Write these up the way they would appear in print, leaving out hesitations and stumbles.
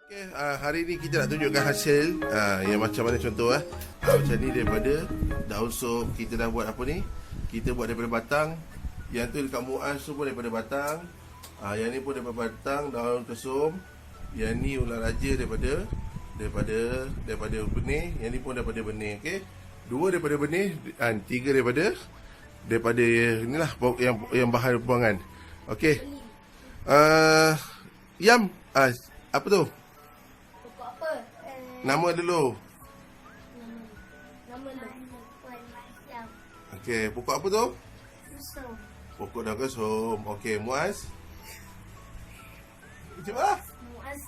Okay, hari ni kita nak tunjukkan hasil yang macam mana contoh macam ni daripada daun sop. Kita dah buat apa ni? Kita buat daripada batang. Yang tu dekat Muaz tu pun daripada batang. Yang ni pun daripada batang, daun kesum. Yang ni ular raja daripada benih. Yang ni pun daripada benih. Okey. Dua daripada benih, tiga daripada inilah yang bahan pembuangan. Okey. Yam, apa tu? Nama dulu. Nama Masyam. Okey, pokok apa tu? Susum. Pokok daun kesum. Okey, Muaz. Cuba. Muaz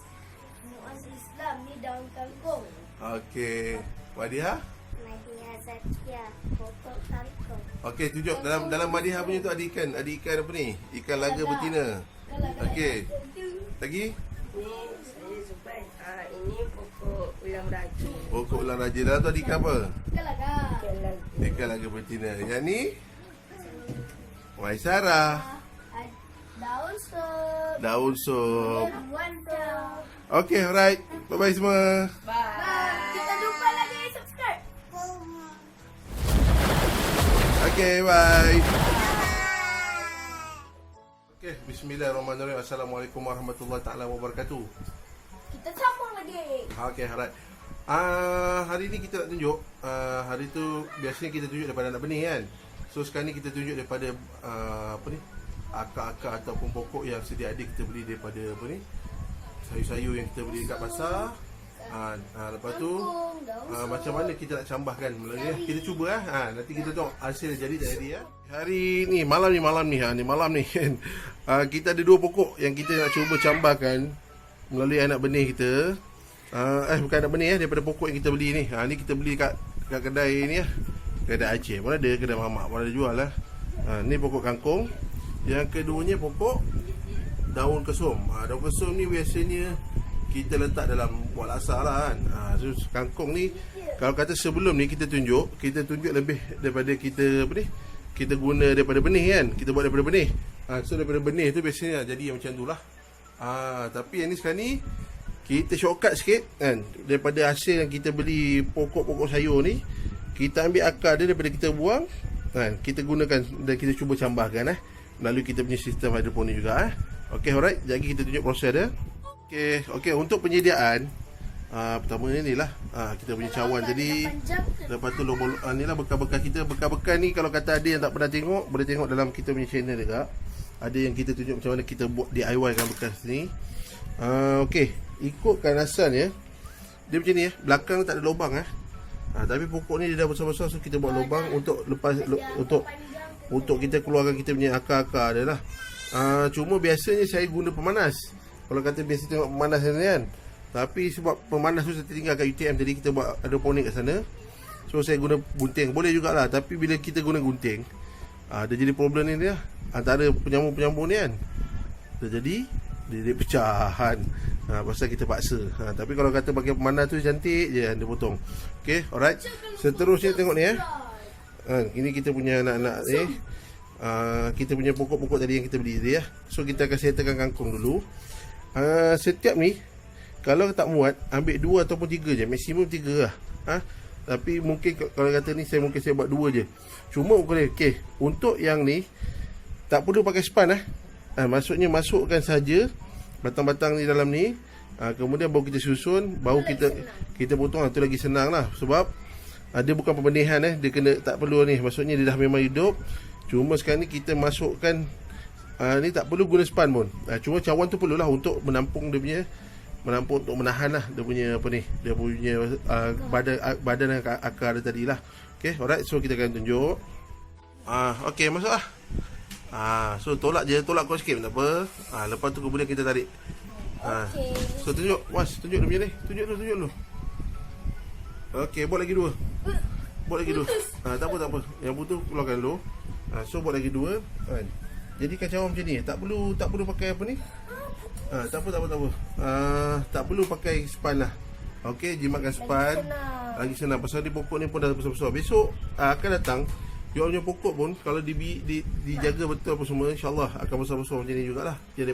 Islam ni daun kangkung. Okey, Madiha. Nadia Zakia pokok kangkung. Okey, tunjuk dalam Madiha punya tu ada ikan apa ni? Ikan laga betina. Okey. Lagi? Ni saya Zubair. Ini pokok ulang raja. Pokok ular raja. Dalam tu ada ikan apa? Kelaga. Ikan laga betina. Yang ni? Maisara. Daun sop. Daun sop. Ribuan daun. Okey, alright. Bye-bye semua. Bye. Kita jumpa lagi. Subscribe. Okey, bye. Okey, bismillahirrahmanirrahim. Assalamualaikum warahmatullahi taala wabarakatuh. Kita sambung lagi. Okey, alright. Hari ni kita nak tunjuk hari tu biasanya kita tunjuk daripada anak benih kan. So sekarang ni kita tunjuk daripada akar-akar ataupun pokok yang sedia ada kita beli daripada sayur-sayur yang kita beli dekat pasar. Lepas tu macam mana kita nak cambahkan mula-mula. Kita cuba nanti kita tengok hasil jadi tak jadi ya. Hari ni malam ni kan. Kita ada dua pokok yang kita nak cuba cambahkan melalui anak benih kita. Bukan anak benih daripada pokok yang kita beli ni. Ni kita beli kat kedai ni kedai Aceh pun ada, kedai mamak pun ada jual lah. Ni pokok kangkung. Yang keduanya pokok daun kesum. Daun kesum ni biasanya kita letak dalam buat laksa lah kan. So kangkung ni kalau kata sebelum ni kita tunjuk lebih daripada kita kita guna daripada benih kan. Kita buat daripada benih. So daripada benih tu biasanya jadi macam tu lah. Tapi yang ni sekarang ni kita shortcut sikit kan. Daripada hasil yang kita beli pokok-pokok sayur ni, kita ambil akar dia daripada kita buang kan. Kita gunakan dan kita cuba cambahkan melalui kita punya sistem hidroponik juga Okey, alright. Jadi kita tunjuk proses dia. Okey, untuk penyediaan pertama ni lah kita punya cawan tadi. Lepas tu ni lah bekal-bekal kita. Bekal-bekal ni kalau kata ada yang tak pernah tengok, boleh tengok dalam kita punya channel juga. Ada yang kita tunjuk macam mana kita buat DIY kan bekas ni. Okey, ikutkan asalnya dia macam ni belakang tak ada lubang tapi pokok ni dia dah besar-besar, so kita buat lubang untuk untuk kita keluarkan kita punya akar-akar dia lah. Cuma biasanya saya guna pemanas. Kalau kata biasa tengok pemanas ni kan. Tapi sebab pemanas tu saya tinggal kat UTM, jadi kita buat hidroponik kat sana. So saya guna gunting. Boleh jugalah, tapi bila kita guna gunting dia jadi problem ni dia. Antara penyambung-penyambung ni kan, dia pecahan. Pasal kita paksa. Tapi kalau kata pakai pemanas tu cantik je dia potong. Okey, alright. Seterusnya tengok ni ini kita punya anak-anak ni. Kita punya pokok-pokok tadi yang kita beli tadi So kita akan settlekan kangkung dulu. Setiap ni kalau tak muat, ambil 2 ataupun 3 je. Maksimum 3 lah. Tapi mungkin kalau kata ni saya buat 2 je. Cuma okey, untuk yang ni tak perlu pakai span maksudnya masukkan saja batang-batang ni dalam ni. Kemudian baru kita susun, baru kita potong. Itu lagi senang lah. Sebab dia bukan pembenihan dia kena tak perlu ni. Maksudnya dia dah memang hidup. Cuma sekarang ni kita masukkan ni tak perlu guna span pun. Cuma cawan tu perlulah untuk menampung dia punya, untuk menahan lah dia punya dia punya badan akar dia tadi lah. Okay, alright. So kita akan tunjuk. Okay, masuk lah. So tolak kuat sikit tak apa. Lepas tu kemudian kita tarik. So tunjuk, Mas, tunjuk dia punya ni. Tunjuk dulu. Okay, buat lagi 2. Tak apa. Yang putus keluarkan dulu. So buat lagi 2 kan. Jadi kacau macam ni. Tak perlu pakai apa ni. Tak apa. Tak perlu pakai span lah. Okey, jimatkan span. Lagi senang. Pasal di pokok ni pun dah besar-besar. Besok akan datang you punya pokok pun kalau dijaga betul apa semua, insya-Allah akan besar-besar macam ni jugalah. Jadi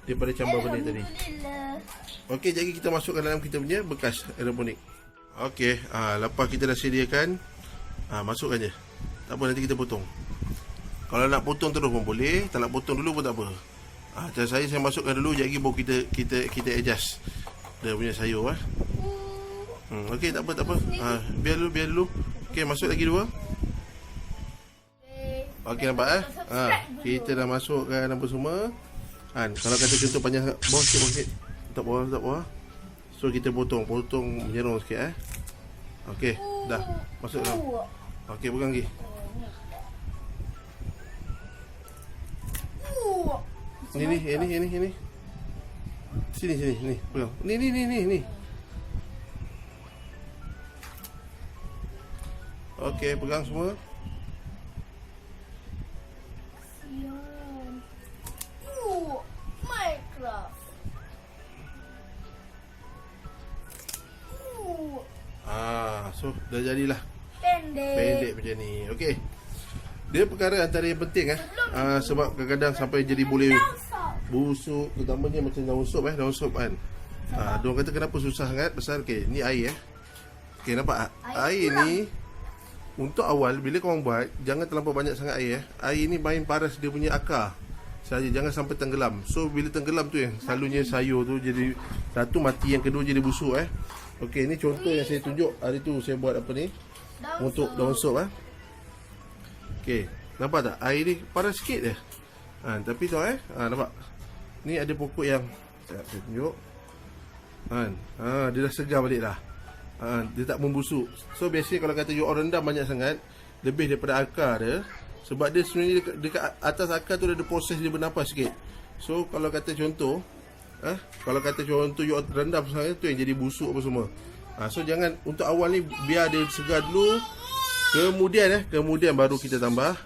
daripada cambar benih tadi. Alhamdulillah. Okey, jadi kita masukkan dalam kita punya bekas aeroponik. Okey, lepas kita dah sediakan, masukkan je. Tak apa, nanti kita potong. Kalau nak potong terus pun boleh, tak nak potong dulu pun tak apa. Macam saya masukkan dulu, jadi baru kita adjust dia punya sayur. Okey, tak apa. Biar dulu. Okey, masuk lagi 2. Okey, nampak kita dah masukkan apa semua. Kalau kata contoh panjang bawah sikit. Tak bawah. So kita potong menyerong sikit. Okey, dah masuk dalam. Okey, pegang lagi. Ini. Sini, ni. Pegang. Ni. Okey, pegang semua. Minecraft. So dah jadilah Pendek. macam ni. Okey. Dia perkara antara yang penting sebab kadang-kadang sampai jadi boleh busuk, terutamanya macam daun sop kan. Diorang kata kenapa susah sangat pasal ni air Okey, nampak tak? Air ni untuk awal bila korang buat jangan terlampau banyak sangat air. Air ni main paras dia punya akar saja, jangan sampai tenggelam. So bila tenggelam tu yang selalunya sayur tu jadi satu mati, yang kedua jadi busuk. Okey, ni contoh yang saya tunjuk hari tu saya buat apa ni untuk daun sop. Okey, nampak tak? Air ni paras sikit je. Tapi tu nampak? Ni ada pokok yang saya tunjuk. Dia dah segar balik dah. Dia tak membusuk. So biasanya kalau kata you orang rendam banyak sangat, lebih daripada akar dia, sebab dia sebenarnya dekat atas akar tu ada proses dia bernafas sikit. So kalau kata contoh you rendam sangat, tu yang jadi busuk apa semua. So jangan, untuk awal ni biar dia segar dulu. Kemudian baru kita tambah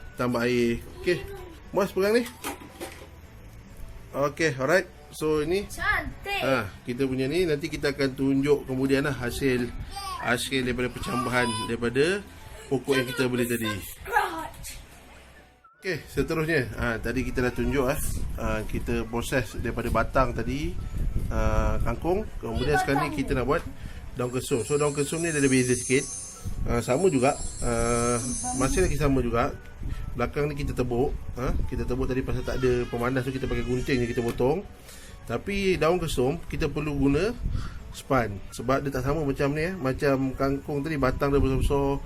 air. Okey, Mas pegang ni. Okey, alright. So ini Cantik. kita punya ni nanti kita akan tunjuk kemudian hasil daripada percambahan daripada pokok yang kita beli tadi. Okey, seterusnya tadi kita dah tunjuk kita proses daripada batang tadi kangkung. Kemudian sekarang ni kita nak buat daun kesum. So daun kesum ni ada beza sikit. Sama juga, masih lagi sama juga. Belakang ni kita tebuk. Kita tebuk tadi pasal tak ada pemanas tu, kita pakai gunting je kita potong. Tapi daun kesum kita perlu guna span sebab dia tak sama macam ni macam kangkung tadi batang dia besar-besar.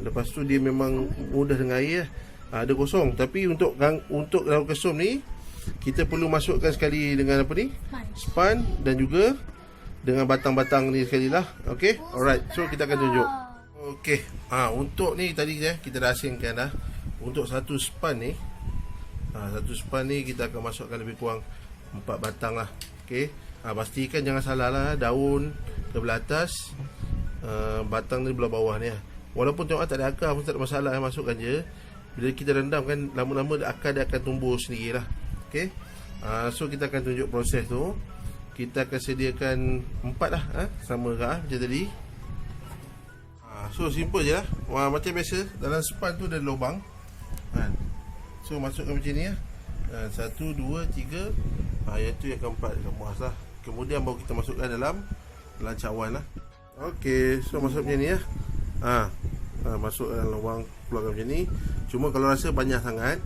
Lepas tu dia memang mudah dengan air. Ada kosong. Tapi untuk daun kesum ni kita perlu masukkan sekali dengan apa ni? Span, dan juga dengan batang-batang ni sekali lah. Okey, alright. So kita akan tunjuk. Okey, untuk ni tadi kita dah asingkan dah. Untuk satu span ni kita akan masukkan lebih kurang 4 batang lah. Okey, pastikan jangan salah lah, daun ke belah atas, batang ni belah bawah ni. Walaupun tengok tak ada akar pun tak ada masalah, masukkan je. Bila kita rendam kan, lama-lama akar dia akan tumbuh sendiri lah. Okey, so kita akan tunjuk proses tu. Kita akan sediakan 4 lah, sama macam tadi. So simple je lah. Macam biasa dalam span tu ada lubang. So masukkan macam ni 1, 2, 3. Yang tu yang keempat kemas lah. Kemudian baru kita masukkan dalam cawan lah. Okey, so masuk macam ni masuk dalam lubang, keluarkan macam ni. Cuma kalau rasa banyak sangat,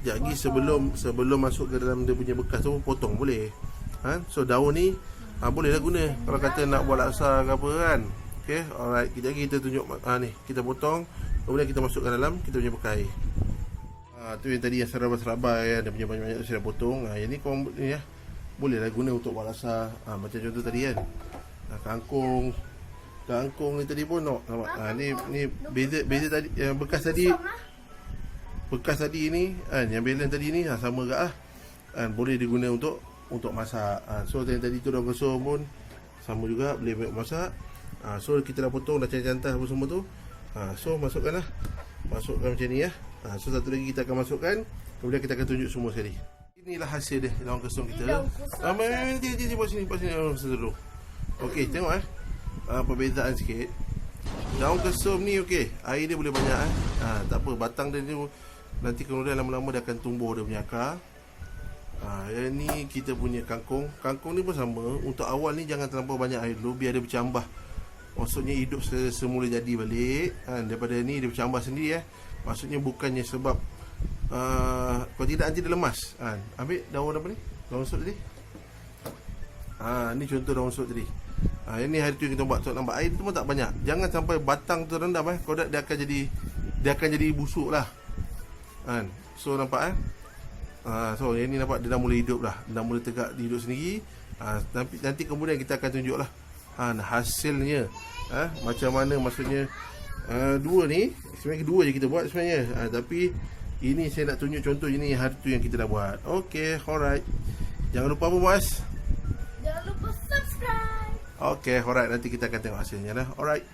kejap lagi sebelum masuk ke dalam dia punya bekas tu, potong boleh. So daun ni boleh lah guna kalau kata nak buat laksa ke apa kan. Okay, alright. Kejap lagi kita tunjuk ni, kita potong, kemudian kita masukkan dalam kita punya bekai. Tu yang tadi yang serabai-serabai dia punya banyak-banyak saya dah potong. Yang ni korang ni boleh lah guna untuk buat laksa. Macam contoh tadi kan, kangkung ni tadi pun nampak. Ni beza tadi, yang bekas tadi ni yang belen tadi ni sama ke boleh diguna untuk masak. So yang tadi tu daun kesum pun sama juga, boleh masak. So kita dah potong, dah cantas apa semua tu. So masukkan macam ni. So satu lagi kita akan masukkan, kemudian kita akan tunjuk semua sekali. Inilah hasil dia daun kesum kita. Nanti buat sini dulu. Okey, tengok perbezaan sikit. Daun kesum ni okey, air dia boleh banyak tak apa, batang dia ni nanti kemudian lama-lama dia akan tumbuh dia punya akar. Yang ni kita punya kangkung. Kangkung ni pun sama. Untuk awal ni jangan terlampau banyak air dulu, biar dia bercambah. Maksudnya hidup semula jadi balik kan. Daripada ni dia bercambah sendiri Maksudnya bukannya sebab kalau tidak nanti dia lemas kan. Ambil daun apa ni? Daun sut tadi. Ni contoh daun sut tadi. Yang ni hari tu kita buat. So, nampak air tu pun tak banyak. Jangan sampai batang tu rendam Kalau tak dia akan jadi busuk lah kan. So nampak so yang ni nampak dia dah mula hidup dah. Dah mula tegak hidup sendiri. Nanti kemudian kita akan tunjuk lah hasilnya macam mana. Maksudnya dua ni sebenarnya kedua je kita buat sebenarnya. Tapi ini saya nak tunjuk contoh ini hari tu yang kita dah buat. Okay, alright. Jangan lupa apa Muaz? Jangan lupa subscribe. Okay, alright. Nanti kita akan tengok hasilnya dah. Alright.